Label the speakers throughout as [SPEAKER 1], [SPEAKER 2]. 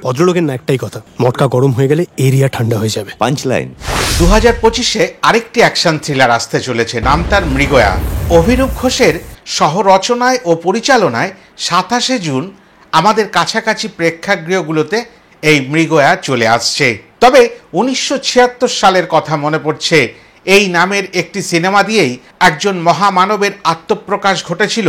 [SPEAKER 1] ভদ্রলোকের না একটাই কথা, মটকা গরম হয়ে গেলে এরিয়া ঠান্ডা হয়ে যাবে।
[SPEAKER 2] Punch line.
[SPEAKER 3] 2025-এ আরেকটি অ্যাকশন থ্রিলার আসতে চলেছে, নাম তার মৃগয়া। অভিরূপ ঘোষের সহরচনায় ও পরিচালনায় 27শে জুন আমাদের কাছাকাছি প্রেক্ষাগৃহগুলোতে এই মৃগয়া চলে আসছে। তবে 1976 সালের কথা মনে পড়ছে। এই নামের একটি সিনেমা দিয়েই একজন মহামানবের আত্মপ্রকাশ ঘটেছিল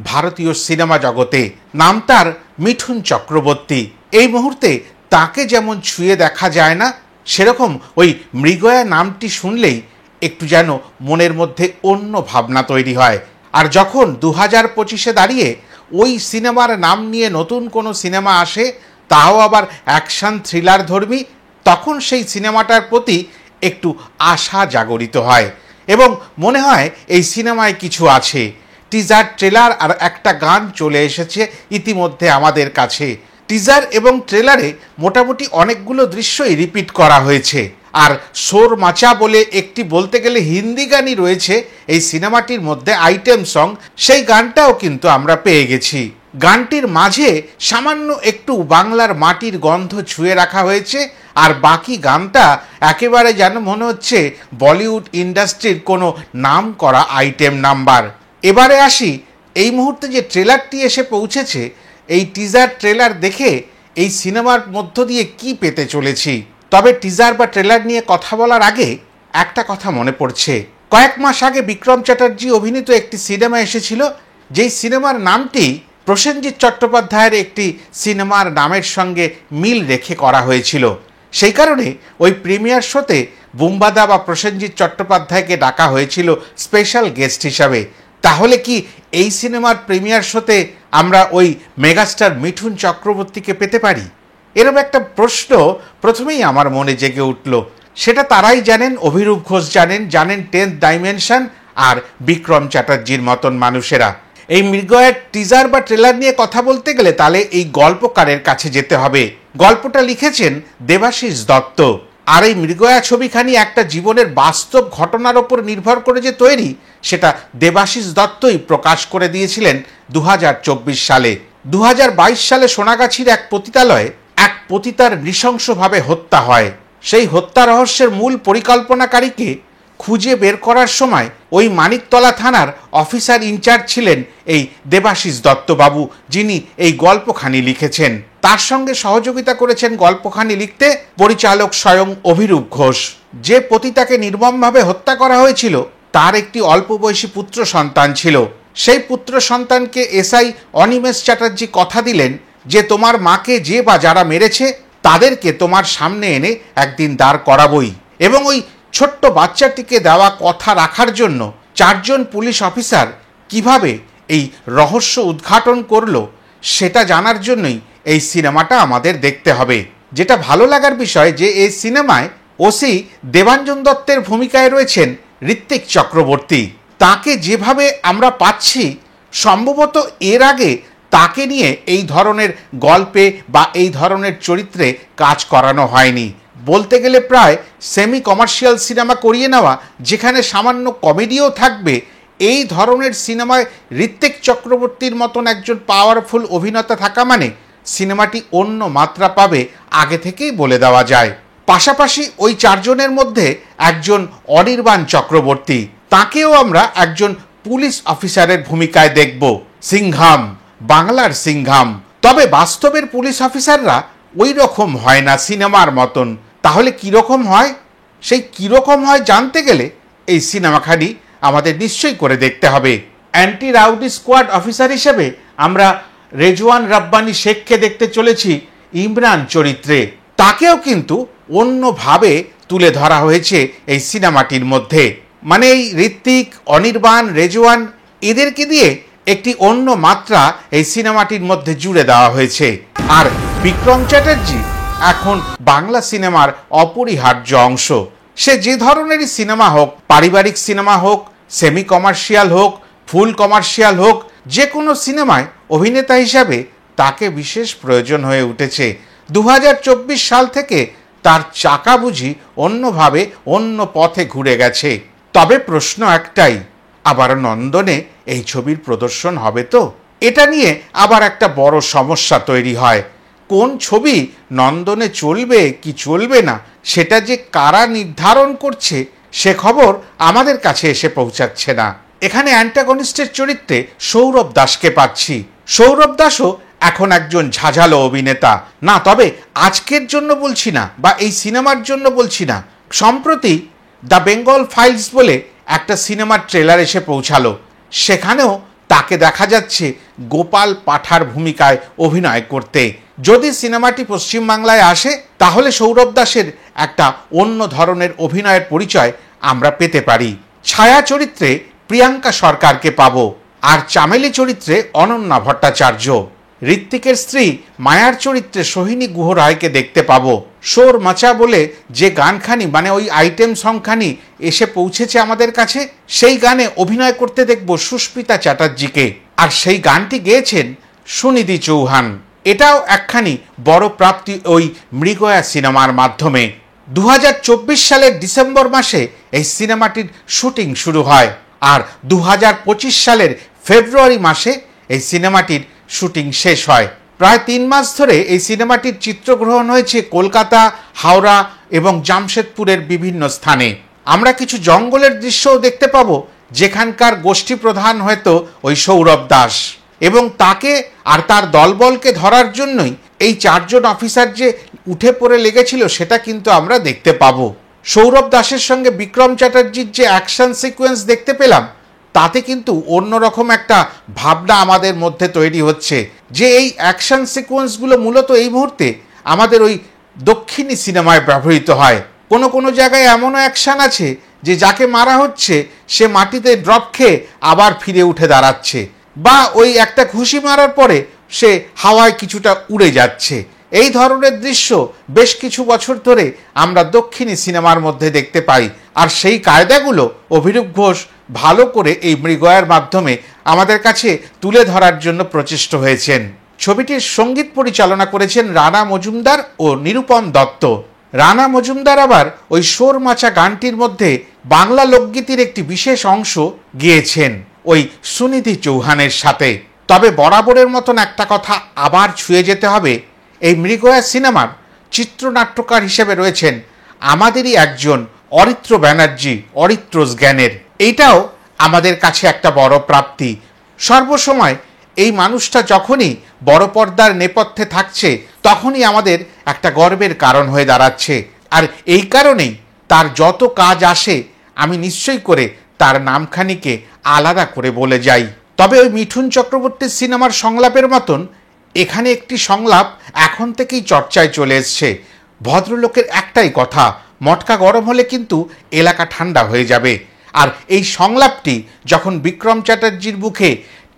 [SPEAKER 3] ভারতীয় সিনেমা জগতে। নাম তার মিঠুন চক্রবর্তী। এই মুহূর্তে তাকে যেমন ছুঁয়ে দেখা যায় না, সেরকম ওই মৃগয়া নামটি শুনলেই একটু যেন মনের মধ্যে অন্য ভাবনা তৈরি হয়। আর যখন 2025-এ দাঁড়িয়ে ওই সিনেমার নাম নিয়ে নতুন কোনো সিনেমা আসে, তাও আবার অ্যাকশন থ্রিলার ধর্মী, তখন সেই সিনেমাটার প্রতি একটু আশা জাগরিত হয় এবং মনে হয় এই সিনেমায় কিছু আছে। টিজার, ট্রেলার আর একটা গান চলে এসেছে ইতিমধ্যে আমাদের কাছে। টিজার এবং ট্রেলারে মোটামুটি অনেকগুলো দৃশ্যই রিপিট করা হয়েছে। আর শোর মাচা বলে একটি বলতে গেলে হিন্দি গানই রয়েছে এই সিনেমাটির মধ্যে, আইটেম সং। সেই গানটাও কিন্তু আমরা পেয়ে গেছি। গানটির মাঝে সামান্য একটু বাংলার মাটির গন্ধ ছুঁয়ে রাখা হয়েছে, আর বাকি গানটা একেবারে যেন মনে হচ্ছে বলিউড ইন্ডাস্ট্রির কোনো নাম করা আইটেম নাম্বার। এবারে আসি, এই মুহূর্তে যে ট্রেলারটি এসে পৌঁছেছে, এই টিজার ট্রেলার দেখে এই সিনেমার মধ্য দিয়ে কি পেতে চলেছি। তবে টিজার বা ট্রেলার নিয়ে কথা বলার আগে একটা কথা মনে পড়ছে। কয়েক মাস আগে বিক্রম চ্যাটার্জি অভিনীত একটি সিনেমা এসেছিল, যেই সিনেমার নামটি প্রসেনজিৎ চট্টোপাধ্যায়ের একটি সিনেমার নামের সঙ্গে মিল রেখে করা হয়েছিল। সেই কারণে ওই প্রিমিয়ার শোতে বুম্বাদা বা প্রসেনজিৎ চট্টোপাধ্যায়কে ডাকা হয়েছিল স্পেশাল গেস্ট হিসাবে। তাহলে কি এই সিনেমার প্রিমিয়ার শোতে আমরা ওই মেগাস্টার মিঠুন চক্রবর্তীকে পেতে পারি? এরকম একটা প্রশ্ন প্রথমেই আমার মনে জেগে উঠল। সেটা তারাই জানেন, অভিরূপ ঘোষ জানেন, 10th ডাইমেনশন আর বিক্রম চ্যাটার্জির মতন মানুষেরা। এই মৃগয়ার টিজার বা ট্রেলার নিয়ে কথা বলতে গেলে তাহলে এই গল্পকারের কাছে যেতে হবে। গল্পটা লিখেছেন দেবাশিস দত্ত। আর এই মৃগয়া ছবিখানি একটা জীবনের বাস্তব ঘটনার ওপর নির্ভর করে যে তৈরি, সেটা দেবাশিস দত্তই প্রকাশ করে দিয়েছিলেন 2024 সালে। 2022 সালে সোনাগাছির এক পতিতালয়ে এক পতিতার নৃশংসভাবে হত্যা হয়। সেই হত্যা রহস্যের মূল পরিকল্পনাকারীকে খুঁজে বের করার সময় ওই মানিকতলা থানার অফিসার ইনচার্জ ছিলেন এই দেবাশিস দত্তবাবু, যিনি এই গল্পখানি লিখেছেন। তার সঙ্গে সহযোগিতা করেছেন গল্পখানি লিখতে পরিচালক স্বয়ং অভিরূপ ঘোষ। যে পতিতাকে নির্মমভাবে হত্যা করা হয়েছিল, তার একটি অল্প বয়সী পুত্র সন্তান ছিল। সেই পুত্র সন্তানকে এসআই অনিমেষ চ্যাটার্জি কথা দিলেন যে তোমার মাকে যে বা যারা মেরেছে তাদেরকে তোমার সামনে এনে একদিন দাঁড় করাবই। এবং ওই ছোট্ট বাচ্চাটিকে দেওয়া কথা রাখার জন্য 4 জন পুলিশ অফিসার কিভাবে এই রহস্য উদ্ঘাটন করলো, সেটা জানার জন্যই এই সিনেমাটা আমাদের দেখতে হবে। যেটা ভালো লাগার বিষয় যে এই সিনেমায় ওসি দেবাঞ্জন দত্তের ভূমিকায় রয়েছেন ঋত্বিক চক্রবর্তী। তাকে যেভাবে আমরা পাচ্ছি, সম্ভবত এর আগে তাকে নিয়ে এই ধরনের গল্পে বা এই ধরনের চরিত্রে কাজ করানো হয়নি। বলতে গেলে প্রায় সেমি কমার্শিয়াল সিনেমা করিয়ে নেওয়া, যেখানে সামান্য কমেডিও থাকবে, এই ধরনের সিনেমায় ঋত্বিক চক্রবর্তীর মতন একজন পাওয়ারফুল অভিনেতা থাকা মানে সিনেমাটি অন্য মাত্রা পাবে, আগে থেকেই বলে দেওয়া যায়। পাশাপাশি ওই 4 জনের মধ্যে একজন অনির্বাণ চক্রবর্তী, তাকেও আমরা একজন পুলিশ অফিসারের ভূমিকায় দেখব। সিংহাম, বাংলার সিংহাম। তবে বাস্তবের পুলিশ অফিসাররা ওই রকম হয় না সিনেমার মতন। তাহলে কীরকম হয়? সেই কীরকম হয় জানতে গেলে এই সিনেমাখানি আমাদের নিশ্চয়ই করে দেখতে হবে। অ্যান্টি রাউডি স্কোয়াড অফিসার হিসেবে আমরা রেজওয়ান রাব্বানি শেখকে দেখতে চলেছি ইমরান চরিত্রে। তাকেও কিন্তু অন্যভাবে তুলে ধরা হয়েছে এই সিনেমাটির মধ্যে। মানে এই ঋত্বিক, অনির্বাণ, রেজওয়ান, এদেরকে দিয়ে একটি অন্য মাত্রা এই সিনেমাটির মধ্যে জুড়ে দেওয়া হয়েছে। আর বিক্রম চ্যাটার্জি এখন বাংলা সিনেমার অপরিহার্য অংশ। সে যে ধরনেরই সিনেমা হোক, পারিবারিক সিনেমা হোক, সেমি কমার্শিয়াল হোক, ফুল কমার্শিয়াল হোক, যে কোনো সিনেমায় অভিনেতা হিসাবে তাকে বিশেষ প্রয়োজন হয়ে উঠেছে। 2024 সাল থেকে তার চাকা বুঝি অন্যভাবে অন্য পথে ঘুরে গেছে। তবে প্রশ্ন একটাই, আবার নন্দনে এই ছবির প্রদর্শন হবে তো? এটা নিয়ে আবার একটা বড় সমস্যা তৈরি হয়। কোন ছবি নন্দনে চলবে কি চলবে না সেটা যে কারা নির্ধারণ করছে সে খবর আমাদের কাছে এসে পৌঁছাচ্ছে না। এখানে অ্যান্টাগনিস্টের চরিত্রে সৌরভ দাসকে পাচ্ছি। সৌরভ দাসও এখন একজন ঝাঝালো অভিনেতা না, তবে আজকের জন্য বলছি না বা এই সিনেমার জন্য বলছি না। সম্প্রতি দ্য বেঙ্গল ফাইলস বলে একটা সিনেমার ট্রেলার এসে পৌঁছালো, সেখানেও তাকে দেখা যাচ্ছে গোপাল পাঠার ভূমিকায় অভিনয় করতে। যদি সিনেমাটি পশ্চিমবাংলায় আসে তাহলে সৌরভ দাসের একটা অন্য ধরনের অভিনয়ের পরিচয় আমরা পেতে পারি। ছায়া চরিত্রে প্রিয়াঙ্কা সরকারকে পাবো, আর চামেলি চরিত্রে অনন্যা ভট্টাচার্য। ঋত্বিকের স্ত্রী মায়ার চরিত্রে সোহিনী গুহ রায়কে দেখতে পাবো। শোর মাচা বলে যে গানখানি মানে ওই আইটেম সংখানি এসে পৌঁছেছে আমাদের কাছে, সেই গানে অভিনয় করতে দেখব সুস্মিতা চ্যাটার্জিকে, আর সেই গানটি গেয়েছেন সুনিধি চৌহান। এটাও একখানি বড় প্রাপ্তি ওই মৃগয়া সিনেমার মাধ্যমে। 2024 সালের ডিসেম্বর মাসে এই সিনেমাটির শুটিং শুরু হয়, আর 2025 সালের ফেব্রুয়ারি মাসে এই সিনেমাটির শুটিং শেষ হয়। প্রায় 3 মাস ধরে এই সিনেমাটির চিত্রগ্রহণ হয়েছে কলকাতা, হাওড়া এবং জামশেদপুরের বিভিন্ন স্থানে। আমরা কিছু জঙ্গলের দৃশ্যও দেখতে পাবো, যেখানকার গোষ্ঠী প্রধান হয়তো ওই সৌরভ দাস, এবং তাকে আর তার দলবলকে ধরার জন্যই এই 4 জন অফিসার যে উঠে পড়ে লেগেছিল সেটা কিন্তু আমরা দেখতে পাবো। সৌরভ দাসের সঙ্গে বিক্রম চ্যাটার্জির যে অ্যাকশন সিকোয়েন্স দেখতে পেলাম, তাতে কিন্তু অন্যরকম একটা ভাবনা আমাদের মধ্যে তৈরি হচ্ছে যে এই অ্যাকশন সিকোয়েন্সগুলো মূলত এই মুহূর্তে আমাদের ওই দক্ষিণী সিনেমায় ব্যবহৃত হয়। কোনো জায়গায় এমনও অ্যাকশন আছে যে যাকে মারা হচ্ছে সে মাটিতে ড্রপ খেয়ে আবার ফিরে উঠে দাঁড়াচ্ছে, বা ওই একটা ঘুষি মারার পরে সে হাওয়ায় কিছুটা উড়ে যাচ্ছে। এই ধরনের দৃশ্য বেশ কিছু বছর ধরে আমরা দক্ষিণী সিনেমার মধ্যে দেখতে পাই, আর সেই কায়দাগুলো অভিরূপ ঘোষ ভালো করে এই মৃগয়ার মাধ্যমে আমাদের কাছে তুলে ধরার জন্য প্রচেষ্ট হয়েছেন। ছবিটির সঙ্গীত পরিচালনা করেছেন রানা মজুমদার ও নিরুপম দত্ত। রানা মজুমদার আবার ওই শোর মাচা গানটির মধ্যে বাংলা লোকগীতির একটি বিশেষ অংশ গেয়েছেন ওই সুনিধি চৌহানের সাথে। তবে বরাবরের মতন একটা কথা আবার ছুঁয়ে যেতে হবে, এই মৃগয়া সিনেমার চিত্রনাট্যকার হিসেবে রয়েছেন আমাদেরই একজন অরিত্র ব্যানার্জি, অরিত্রস জ্ঞানের। এইটাও আমাদের কাছে একটা বড় প্রাপ্তি। সর্বসময় এই মানুষটা যখনই বড় পর্দার নেপথ্যে থাকছে তখনই আমাদের একটা গর্বের কারণ হয়ে দাঁড়াচ্ছে, আর এই কারণেই তার যত কাজ আসে আমি নিশ্চয়ই করে তার নামখানিকে আলাদা করে বলে যাই। তবে ওই মিঠুন চক্রবর্তীর সিনেমার সংলাপের মতন এখানে একটি সংলাপ এখন থেকেই চর্চায় চলে এসছে। ভদ্রলোকের একটাই কথা, মটকা গরম হলে কিন্তু এলাকা ঠান্ডা হয়ে যাবে। আর এই সংলাপটি যখন বিক্রম চ্যাটার্জির মুখে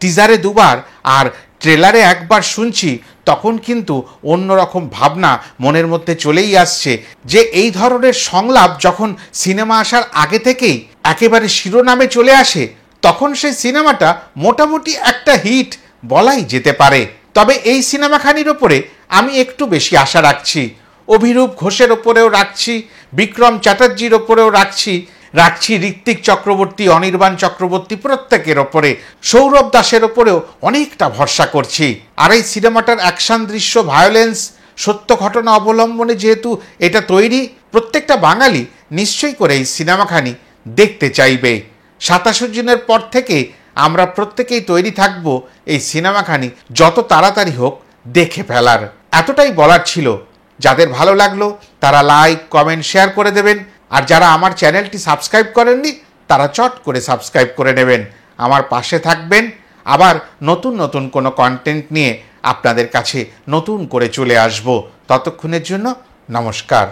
[SPEAKER 3] টিজারে 2 বার আর ট্রেলারে 1 বার শুনছি, তখন কিন্তু অন্যরকম ভাবনা মনের মধ্যে চলেই আসছে যে এই ধরনের সংলাপ যখন সিনেমা আসার আগে থেকেই একেবারে শিরোনামে চলে আসে, তখন সেই সিনেমাটা মোটামুটি একটা হিট বলাই যেতে পারে। তবে এই সিনেমাখানির ওপরে আমি একটু বেশি আশা রাখছি, অভিরূপ ঘোষের ওপরেও রাখছি, বিক্রম চ্যাটার্জির ওপরেও রাখছি ঋত্বিক চক্রবর্তী, অনির্বাণ চক্রবর্তী প্রত্যেকের ওপরে, সৌরভ দাসের ওপরেও অনেকটা ভরসা করছি। আর এই সিনেমাটার অ্যাকশন দৃশ্য, ভায়োলেন্স, সত্য ঘটনা অবলম্বনে যেহেতু এটা তৈরি, প্রত্যেকটা বাঙালি নিশ্চয়ই করে এই সিনেমাখানি দেখতে চাইবে। 27 জুনের পর থেকে আমরা প্রত্যেকেই তৈরি থাকব এই সিনেমাখানি যত তাড়াতাড়ি হোক দেখে ফেলার। এতটাই বলার ছিল। যাদের ভালো লাগলো তারা লাইক, কমেন্ট, শেয়ার করে দেবেন, আর যারা আমার চ্যানেলটি সাবস্ক্রাইব করেননি তারা চট করে সাবস্ক্রাইব করে নেবেন, আমার পাশে থাকবেন। আবার নতুন কোনো কন্টেন্ট নিয়ে আপনাদের কাছে নতুন করে চলে আসব। ততক্ষণের জন্য নমস্কার।